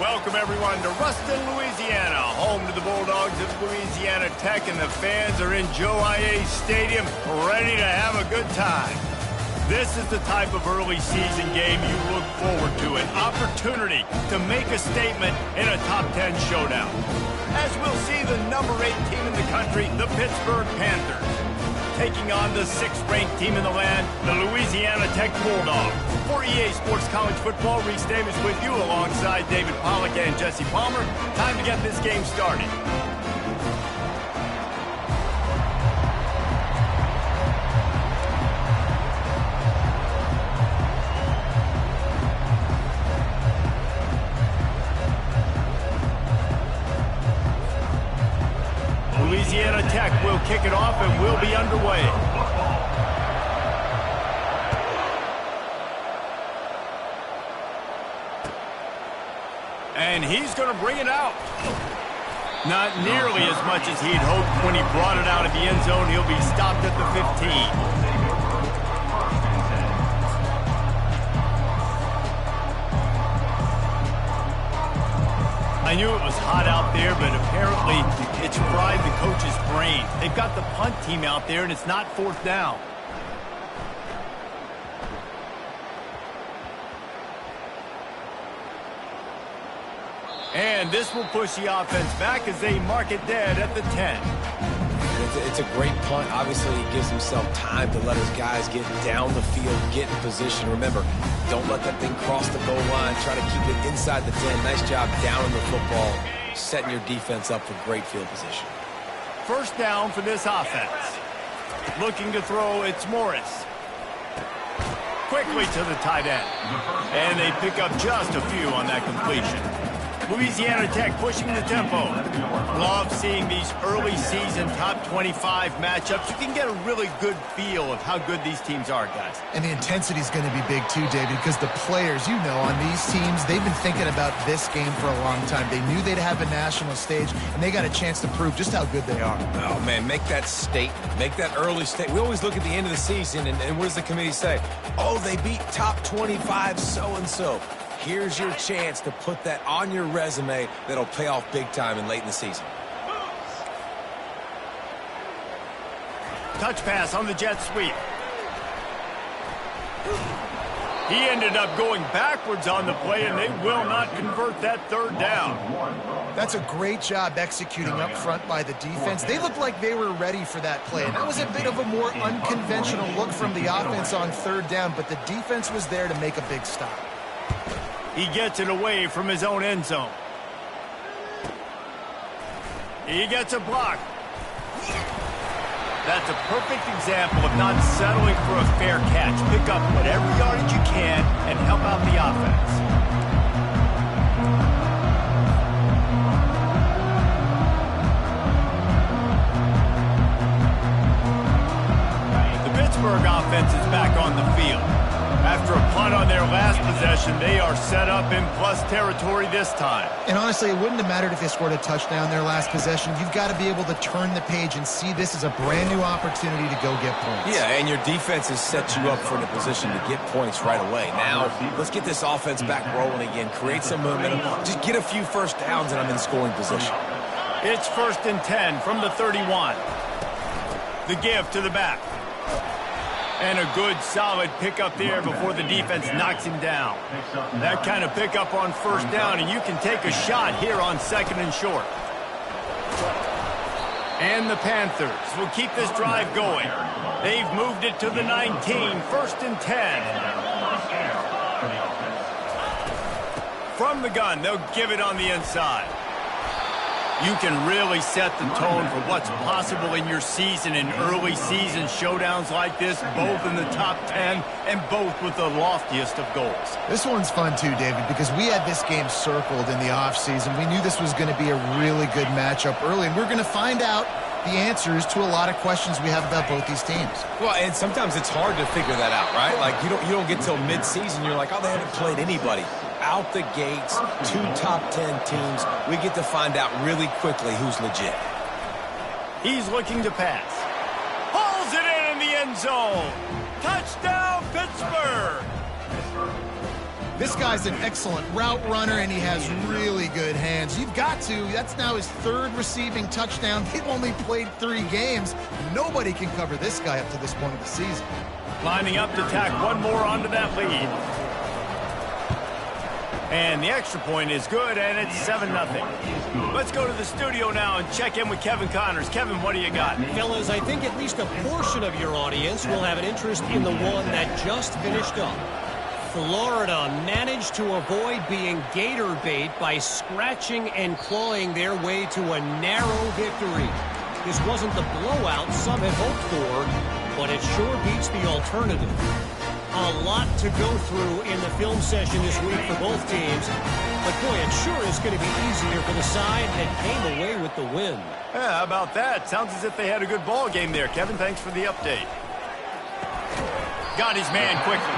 Welcome, everyone, to Ruston, Louisiana, home to the Bulldogs of Louisiana Tech, and the fans are in Joe I.A. Stadium ready to have a good time. This is the type of early season game you look forward to, an opportunity to make a statement in a top 10 showdown. As we'll see the number 8 team in the country, the Pittsburgh Panthers, taking on the 6th-ranked team in the land, the Louisiana Tech Bulldogs. For EA Sports College Football, Reese Davis with you alongside David Pollack and Jesse Palmer. Time to get this game started. Louisiana Tech will kick it off and will be underway. And he's going to bring it out. Not nearly as much as he'd hoped when he brought it out of the end zone. He'll be stopped at the 15. I knew it was hot out there, but apparently it's fried the coach's brain. They've got the punt team out there, and it's not 4th down. And this will push the offense back as they mark it dead at the 10. It's a great punt. Obviously, he gives himself time to let his guys get down the field, get in position. Remember, don't let that thing cross the goal line. Try to keep it inside the 10. Nice job down in the football, setting your defense up for great field position. 1st down for this offense. Looking to throw, it's Morris. Quickly to the tight end. And they pick up just a few on that completion. Louisiana Tech pushing the tempo. Love seeing these early season top 25 matchups. You can get a really good feel of how good these teams are, guys. And the intensity is going to be big too, David, because the players, you know, on these teams, they've been thinking about this game for a long time. They knew they'd have a national stage, and they got a chance to prove just how good they are. Oh, man, make that statement. Make that early statement. We always look at the end of the season, and what does the committee say? Oh, they beat top 25 so-and-so. Here's your chance to put that on your resume that'll pay off big time and late in the season. Touch pass on the jet sweep. He ended up going backwards on the play, and they will not convert that 3rd down. That's a great job executing up front by the defense. They looked like they were ready for that play, and that was a bit of a more unconventional look from the offense on 3rd down, but the defense was there to make a big stop. He gets it away from his own end zone. He gets a block. That's a perfect example of not settling for a fair catch. Pick up whatever yardage you can and help out the offense. The Pittsburgh offense is back on the field. After a punt on their last possession, they are set up in plus territory this time. And honestly, it wouldn't have mattered if they scored a touchdown their last possession. You've got to be able to turn the page and see this as a brand new opportunity to go get points. Yeah, and your defense has set you up for the position to get points right away. Now, let's get this offense back rolling again, create some momentum, just get a few 1st downs, and I'm in scoring position. It's 1st and 10 from the 31. The give to the back. And a good, solid pickup there before the defense knocks him down. That kind of pickup on 1st down, and you can take a shot here on 2nd and short. And the Panthers will keep this drive going. They've moved it to the 19, 1st and 10. From the gun, they'll give it on the inside. You can really set the tone for what's possible in your season in early season showdowns like this, both in the top 10 and both with the loftiest of goals. This one's fun too, David, because we had this game circled in the offseason. We knew this was going to be a really good matchup early, and we're going to find out the answers to a lot of questions we have about both these teams. Well, and sometimes it's hard to figure that out, right? Like, you don't get till mid-season, you're like, oh, they haven't played anybody. Out the gates, 2 top 10 teams. We get to find out really quickly who's legit. He's looking to pass. Hauls it in the end zone. Touchdown, Pittsburgh. This guy's an excellent route runner, and he has really good hands. You've got to. That's now his third receiving touchdown. They've only played 3 games. Nobody can cover this guy up to this point of the season. Lining up to tack one more onto that lead. And the extra point is good, and it's 7-0. Let's go to the studio now and check in with Kevin Connors. Kevin, what do you got? Fellas, I think at least a portion of your audience will have an interest in the one that just finished up. Florida managed to avoid being gator bait by scratching and clawing their way to a narrow victory. This wasn't the blowout some had hoped for, but it sure beats the alternative. A lot to go through in the film session this week for both teams. But boy, it sure is going to be easier for the side that came away with the win. Yeah, how about that? Sounds as if they had a good ball game there. Kevin, thanks for the update. Got his man quickly.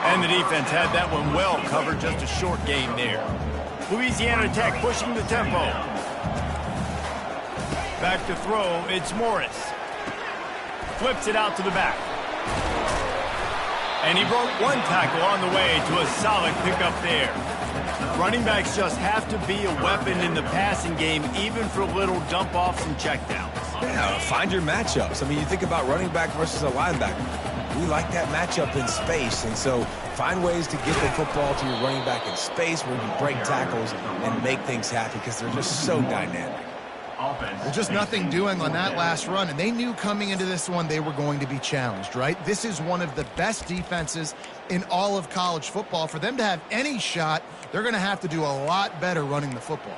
And the defense had that one well covered. Just a short game there. Louisiana Tech pushing the tempo. Back to throw, it's Morris. Flips it out to the back. And he broke one tackle on the way to a solid pickup there. Running backs just have to be a weapon in the passing game, even for little dump-offs and checkdowns. Yeah, find your matchups. I mean, you think about running back versus a linebacker. We like that matchup in space, and so find ways to get the football to your running back in space where you break tackles and make things happen because they're just so dynamic. There's just nothing doing on that last run, and they knew coming into this one they were going to be challenged, right? This is one of the best defenses in all of college football. For them to have any shot, they're going to have to do a lot better running the football.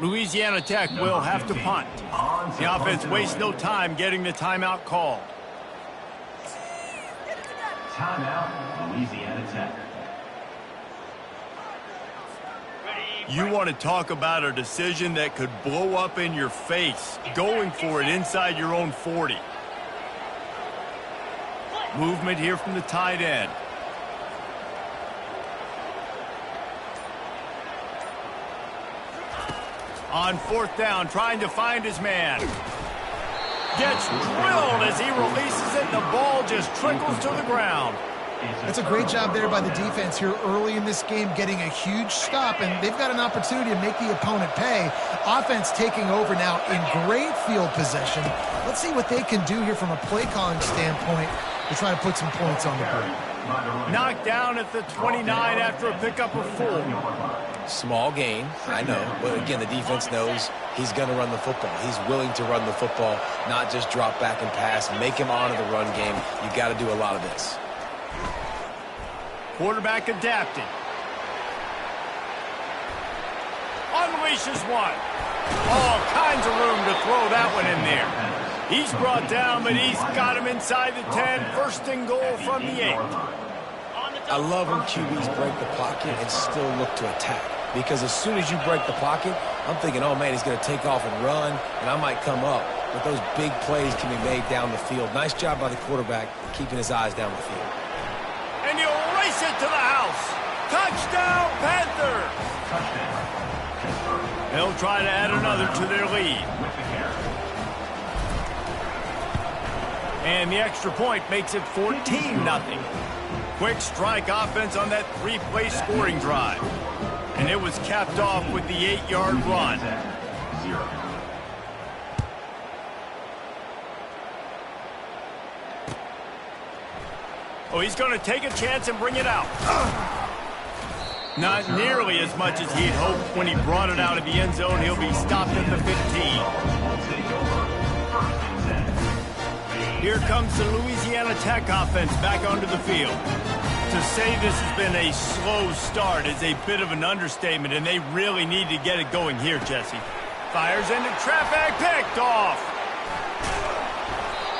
Louisiana Tech will have to punt. The offense wastes no time getting the timeout called. Timeout, Louisiana Tech. You want to talk about a decision that could blow up in your face, going for it inside your own 40. Movement here from the tight end. On 4th down, trying to find his man. Gets drilled as he releases it, and the ball just trickles to the ground. That's a great job there by the defense here early in this game, getting a huge stop, and they've got an opportunity to make the opponent pay. Offense taking over now in great field possession. Let's see what they can do here from a play calling standpoint to try to put some points on the board. Knocked down at the 29 after a pickup of 4. Small gain, I know, but again, the defense knows he's going to run the football. He's willing to run the football, not just drop back and pass, make him honor the run game. You got to do a lot of this. Quarterback adapting. Unleashes one. All kinds of room to throw that one in there. He's brought down, but he's got him inside the 10. First and goal from the 8. I love when QBs break the pocket and still look to attack. Because as soon as you break the pocket, I'm thinking, oh, man, he's going to take off and run, and I might come up. But those big plays can be made down the field. Nice job by the quarterback keeping his eyes down the field. And he'll race it to the house. Touchdown, Panthers! They'll try to add another to their lead. And the extra point makes it 14-0. Quick strike offense on that 3-play scoring drive. And it was capped off with the 8-yard run. Oh, he's going to take a chance and bring it out. Not nearly as much as he'd hoped when he brought it out of the end zone. He'll be stopped at the 15. Here comes the Louisiana Tech offense back onto the field. To say this has been a slow start is a bit of an understatement, and they really need to get it going here, Jesse. Fires into traffic, picked off.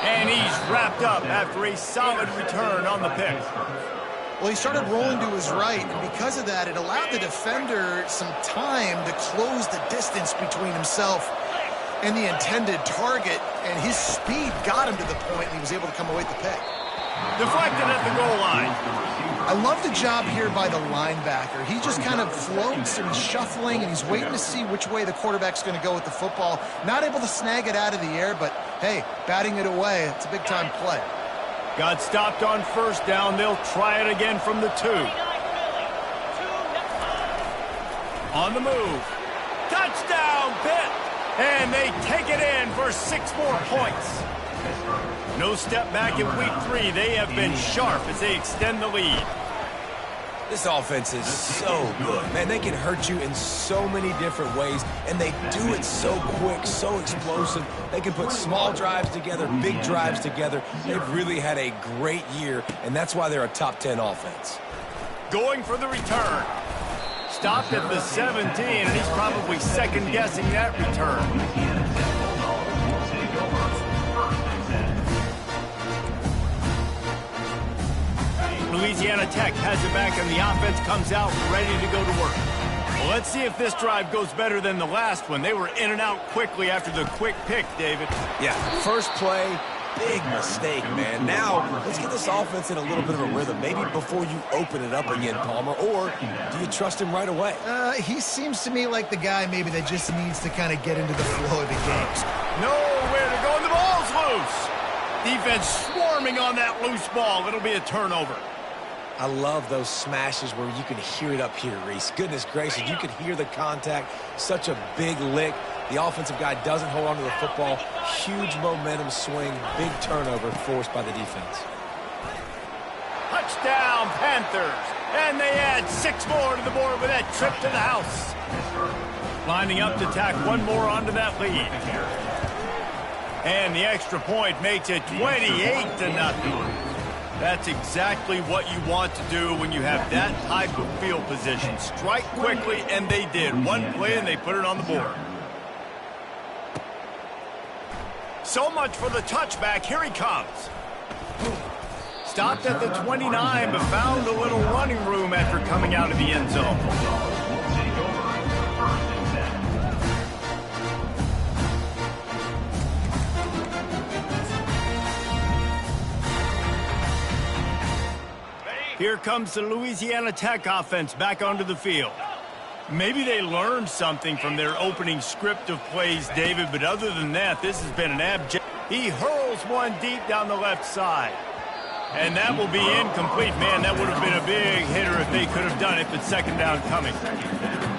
And he's wrapped up after a solid return on the pick. Well, he started rolling to his right, and because of that, it allowed the defender some time to close the distance between himself and the intended target, and his speed got him to the point, and he was able to come away with the pick. Deflected at the goal line. I love the job here by the linebacker. He just kind of floats and he's shuffling, and he's waiting to see which way the quarterback's going to go with the football. Not able to snag it out of the air, but, hey, batting it away, it's a big-time play. Got stopped on first down. They'll try it again from the 2. On the move. Touchdown, Pitt! And they take it in for 6 more points. No step back in week 3. They have been sharp as they extend the lead. This offense is so good. Man, they can hurt you in so many different ways, and they do it so quick, so explosive. They can put small drives together, big drives together. They've really had a great year, and that's why they're a top 10 offense. Going for the return. Stopped at the 17, and he's probably second-guessing that return. Louisiana Tech has it back, and the offense comes out ready to go to work. Well, let's see if this drive goes better than the last one. They were in and out quickly after the quick pick, David. Yeah, first play, big mistake, man. Now, let's get this offense in a little bit of a rhythm, maybe before you open it up again, Palmer, or do you trust him right away? He seems to me like the guy maybe that just needs to kind of get into the flow of the games. Nowhere to go, and the ball's loose. Defense swarming on that loose ball. It'll be a turnover. I love those smashes where you can hear it up here, Reese. Goodness gracious, you can hear the contact. Such a big lick. The offensive guy doesn't hold on to the football. Huge momentum swing. Big turnover forced by the defense. Touchdown, Panthers. And they add 6 more to the board with that trip to the house. Lining up to tack 1 more onto that lead. And the extra point makes it 28-0. That's exactly what you want to do when you have that type of field position. Strike quickly, and they did. 1 play, and they put it on the board. So much for the touchback. Here he comes. Stopped at the 29, but found a little running room after coming out of the end zone. Here comes the Louisiana Tech offense back onto the field. Maybe they learned something from their opening script of plays, David, but other than that, this has been an abject. He hurls one deep down the left side. And that will be incomplete. Man, that would have been a big hitter if they could have done it, but second down coming.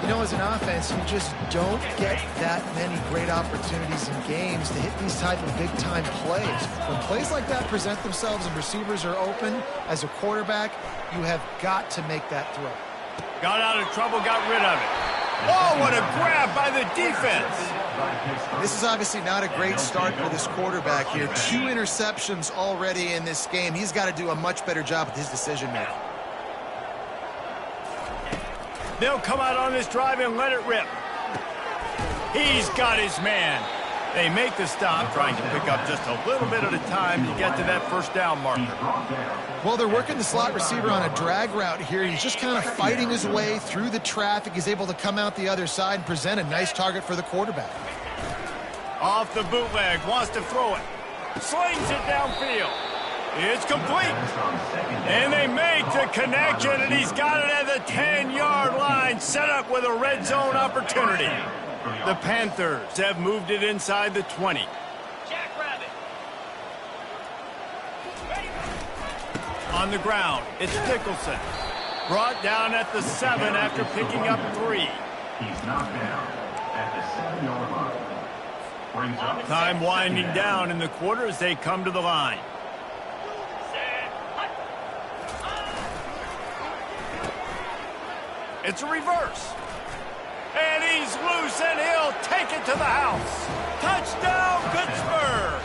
You know, as an offense, you just don't get that many great opportunities in games to hit these type of big-time plays. When plays like that present themselves and receivers are open, as a quarterback, you have got to make that throw. Got out of trouble, got rid of it. Oh, what a grab by the defense. This is obviously not a great start for this quarterback here. 2 interceptions already in this game. He's got to do a much better job with his decision-making. They'll come out on this drive and let it rip. He's got his man. They make the stop, trying to pick up just a little bit at a time to get to that first down marker. Well, they're working the slot receiver on a drag route here. He's just kind of fighting his way through the traffic. He's able to come out the other side and present a nice target for the quarterback. Off the bootleg, wants to throw it. Slings it downfield. It's complete. And they make the connection, and he's got it at the 10-yard line, set up with a red zone opportunity. The Panthers have moved it inside the 20. On the ground, it's Nicholson. Brought down at the 7 after picking up 3. He's knocked down at the 7-yard line. Brings up Time winding down in the quarter as they come to the line. It's a reverse. And he's loose, and he'll take it to the house. Touchdown, Pittsburgh!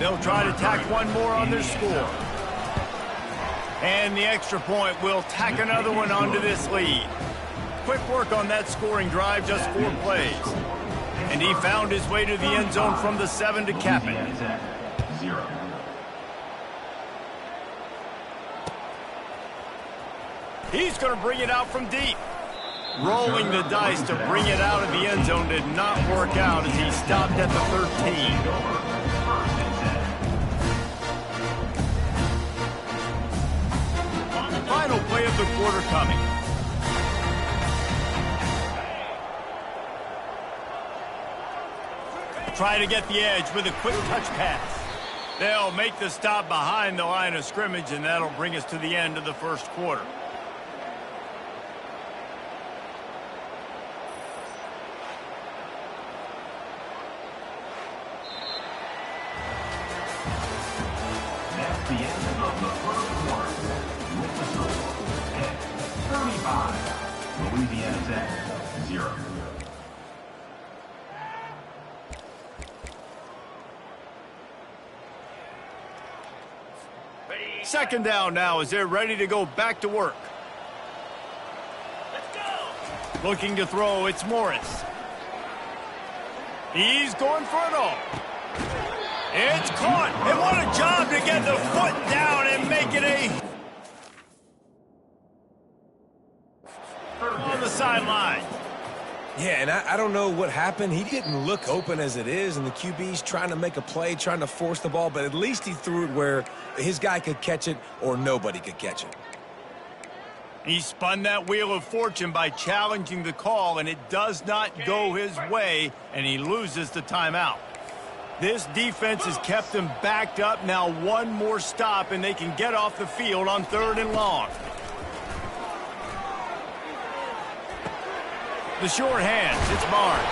They'll try to tack one more on their score. And the extra point will tack another one onto this lead. Quick work on that scoring drive, just 4 plays. And he found his way to the end zone from the 7 to cap it. 0. He's going to bring it out from deep. Rolling the dice to bring it out of the end zone did not work out as he stopped at the 13. Final play of the quarter coming. Try to get the edge with a quick touch pass. They'll make the stop behind the line of scrimmage, and that'll bring us to the end of the first quarter. That's the end of the first quarter. With the score at 35. Louisiana Tech 0. Second down now as they're ready to go back to work. Let's go. Looking to throw, it's Morris. He's going for it all. It's caught. And what a job to get the foot down and make it on the sideline. Yeah, and I don't know what happened. He didn't look open as it is, and the QB's trying to make a play, trying to force the ball, but at least he threw it where his guy could catch it or nobody could catch it. He spun that wheel of fortune by challenging the call, and it does not go his way, and he loses the timeout. This defense has kept them backed up. Now one more stop, and they can get off the field on 3rd and long. The short hands, it's Barnes.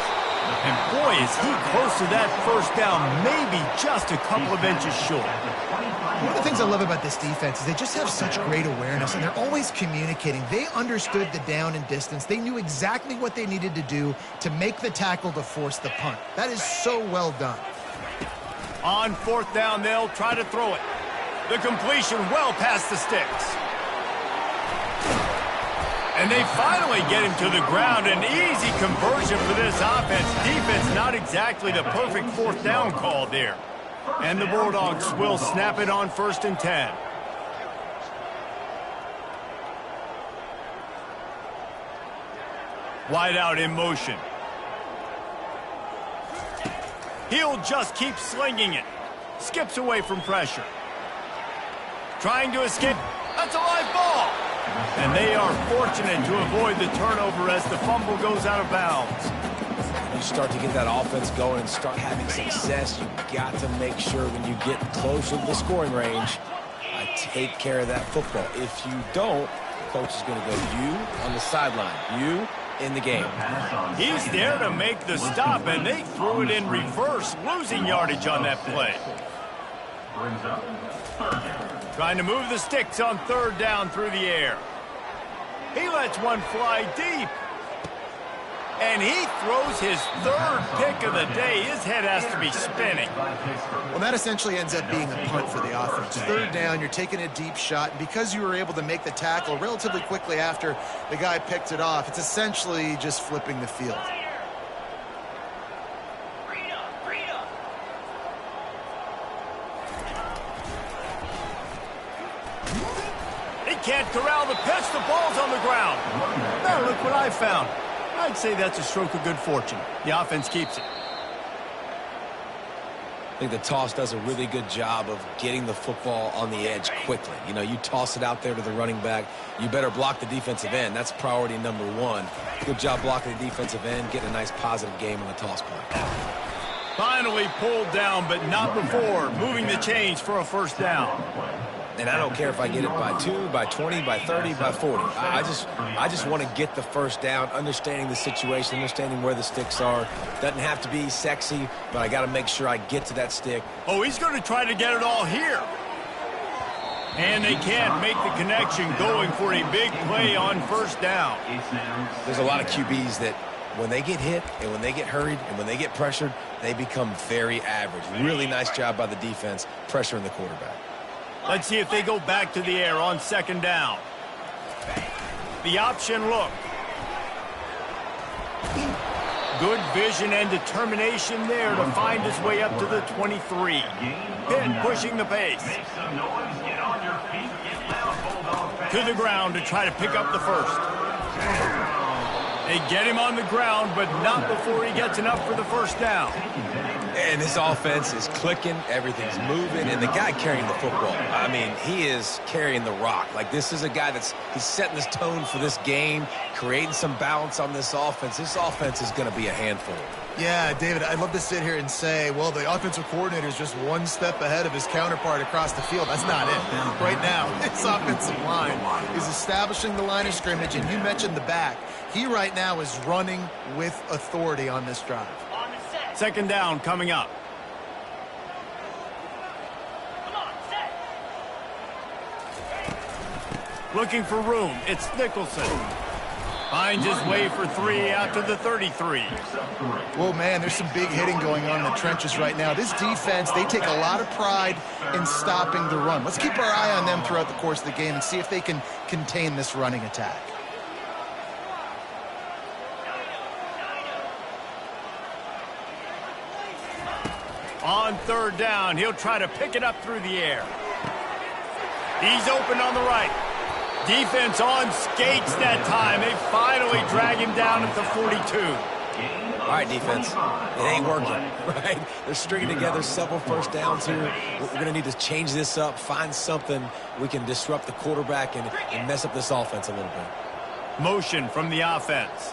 And boy, is he close to that first down, maybe just a couple of inches short. One of the things I love about this defense is they just have such great awareness, and they're always communicating. They understood the down and distance. They knew exactly what they needed to do to make the tackle to force the punt. That is so well done. On 4th down, they'll try to throw it. The completion well past the sticks. And they finally get him to the ground. An easy conversion for this offense. Defense, not exactly the perfect 4th down call there. And the Bulldogs will snap it on 1st and 10. Wide out in motion. He'll just keep slinging it. Skips away from pressure. Trying to escape. That's a live ball. And they are fortunate to avoid the turnover as the fumble goes out of bounds. You start to get that offense going and start having success, you've got to make sure when you get closer to the scoring range, take care of that football. If you don't, coach is going to go, you on the sideline, you in the game. He's there to make the stop, and they threw it in reverse, losing yardage on that play. Brings up 3rd down. Trying to move the sticks on 3rd down through the air. He lets one fly deep. And he throws his 3rd pick of the day. His head has to be spinning. Well, that essentially ends up being a punt for the offense. 3rd down, you're taking a deep shot, and because you were able to make the tackle relatively quickly after the guy picked it off, it's essentially just flipping the field. He can't corral the pitch. The ball's on the ground. Now look what I found. I'd say that's a stroke of good fortune. The offense keeps it. I think the toss does a really good job of getting the football on the edge quickly. You know, you toss it out there to the running back, you better block the defensive end. That's priority number 1. Good job blocking the defensive end, getting a nice positive game on the toss point. Finally pulled down, but not before. Moving the chains for a 1st down. And I don't care if I get it by 2, by 20, by 30, by 40. I just want to get the 1st down, understanding the situation, understanding where the sticks are. Doesn't have to be sexy, but I got to make sure I get to that stick. Oh, he's going to try to get it all here. And they can't make the connection, going for a big play on 1st down. There's a lot of QBs that when they get hit and when they get hurried and when they get pressured, they become very average. Really nice job by the defense pressuring the quarterback. Let's see if they go back to the air on second down. The option look. Good vision and determination there to find his way up to the 23. Pitt pushing the pace. To the ground to try to pick up the first. They get him on the ground, but not before he gets enough for the first down. And this offense is clicking, everything's moving, and the guy carrying the football, I mean, he is carrying the rock. Like, this is a guy he's setting this tone for this game, creating some balance on this offense. This offense is going to be a handful. Yeah, David, I'd love to sit here and say, well, the offensive coordinator is just one step ahead of his counterpart across the field. That's not it. Right now, this offensive line is establishing the line of scrimmage, and you mentioned the back. He right now is running with authority on this drive. Second down coming up. Looking for room. It's Nicholson. Finds his way for 3 out to the 33. Well, man, there's some big hitting going on in the trenches right now. This defense, they take a lot of pride in stopping the run. Let's keep our eye on them throughout the course of the game and see if they can contain this running attack. On third down, he'll try to pick it up through the air. He's open on the right. Defense on skates that time. They finally drag him down at the 42. All right, defense. It ain't working, right? They're stringing together several first downs here. We're going to need to change this up, find something we can disrupt the quarterback and mess up this offense a little bit. Motion from the offense.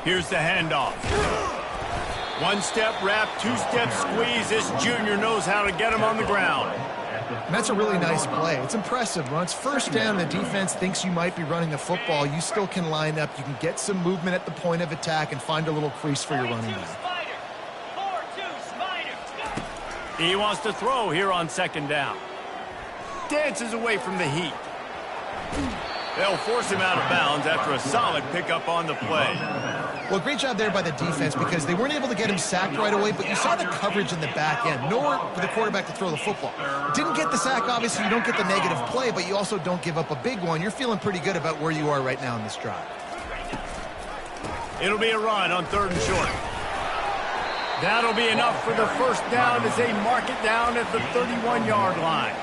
Here's the handoff. One-step wrap, two-step squeeze. This junior knows how to get him on the ground. And that's a really nice play. It's impressive. When it's first down, the defense thinks you might be running the football. You still can line up. You can get some movement at the point of attack and find a little crease for your running back. He wants to throw here on second down. Dances away from the heat. They'll force him out of bounds after a solid pickup on the play. Well, great job there by the defense because they weren't able to get him sacked right away, but you saw the coverage in the back end. Nowhere for the quarterback to throw the football. Didn't get the sack, obviously. You don't get the negative play, but you also don't give up a big one. You're feeling pretty good about where you are right now in this drive. It'll be a run on third and short. That'll be enough for the first down as they mark it down at the 31-yard line.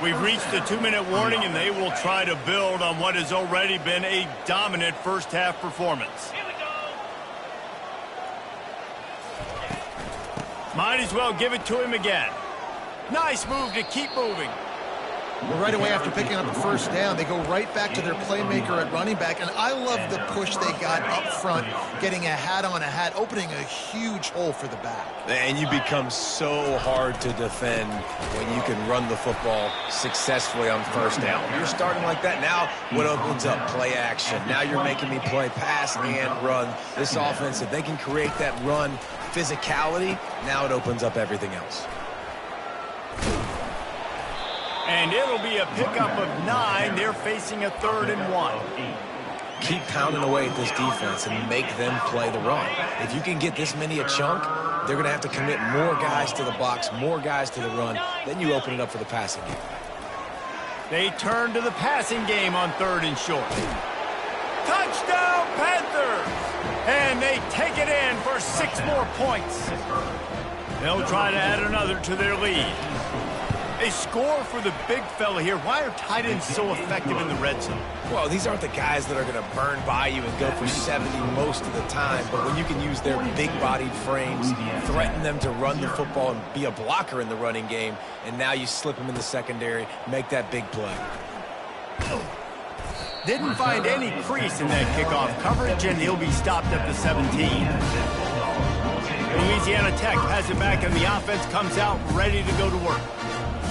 We've reached the 2-minute warning, and they will try to build on what has already been a dominant first-half performance. Might as well give it to him again. Nice move to keep moving. Well, right away after picking up the first down, they go right back to their playmaker at running back, and I love the push they got up front, getting a hat on a hat, opening a huge hole for the back. And you become so hard to defend when you can run the football successfully on first down. You're starting like that. Now what opens up? Play action. Now you're making me play pass and run. This offense, if they can create that run physicality, now it opens up everything else. And it'll be a pickup of 9. They're facing a 3rd and 1. Keep pounding away at this defense and make them play the run. If you can get this many a chunk, they're going to have to commit more guys to the box, more guys to the run. Then you open it up for the passing game. They turn to the passing game on 3rd and short. Touchdown, Panthers! And they take it in for 6 more points. They'll try to add another to their lead. They score for the big fella here. Why are tight ends so effective in the red zone? Well, these aren't the guys that are going to burn by you and go for 70 most of the time, but when you can use their big-bodied frames, threaten them to run the football and be a blocker in the running game, and now you slip them in the secondary, make that big play. Didn't find any crease in that kickoff coverage, and he'll be stopped at the 17. Louisiana Tech has it back, and the offense comes out ready to go to work.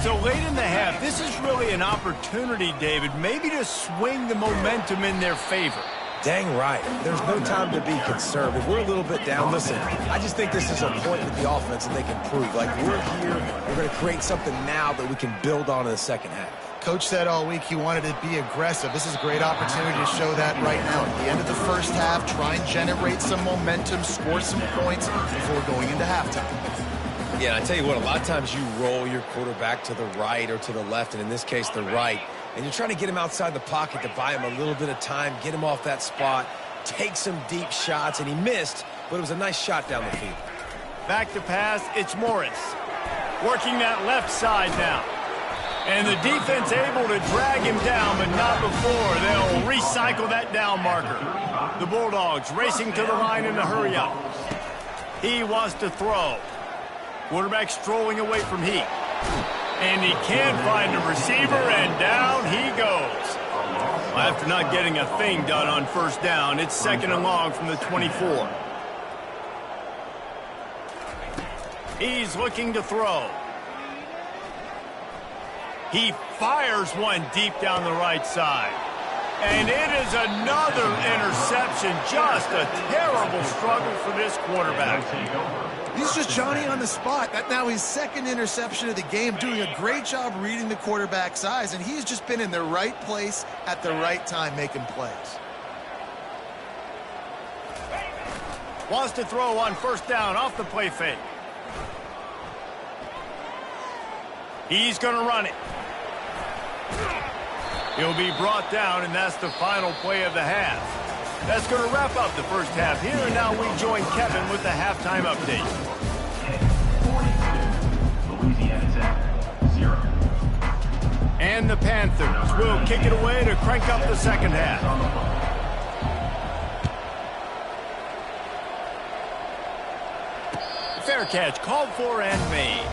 So late in the half, this is really an opportunity, David, maybe to swing the momentum in their favor. Dang right. There's no time to be conservative. We're a little bit down. Listen, I just think this is a point with the offense that they can prove. Like, we're here, we're going to create something now that we can build on in the second half. Coach said all week he wanted to be aggressive. This is a great opportunity to show that right now. At the end of the first half, try and generate some momentum, score some points before going into halftime. Yeah, and I tell you what, a lot of times you roll your quarterback to the right or to the left, and in this case, the right. And you're trying to get him outside the pocket to buy him a little bit of time, get him off that spot, take some deep shots, and he missed, but it was a nice shot down the field. Back to pass, it's Morris. Working that left side now. And the defense able to drag him down, but not before. They'll recycle that down marker. The Bulldogs racing to the line in a hurry-up. He wants to throw. Quarterback strolling away from Heat. And he can't find a receiver, and down he goes. After not getting a thing done on first down, it's 2nd and long from the 24. He's looking to throw. He fires one deep down the right side. And it is another interception. Just a terrible struggle for this quarterback. He's just Johnny on the spot. That now his 2nd interception of the game, doing a great job reading the quarterback's eyes, and he's just been in the right place at the right time making plays. Wants to throw on first down off the play fake. He's going to run it. He'll be brought down, and that's the final play of the half. That's going to wrap up the first half here, and now we join Kevin with the halftime update. 42, Louisiana Tech, 0. And the Panthers will kick it away to crank up the second half. Fair catch called for and made.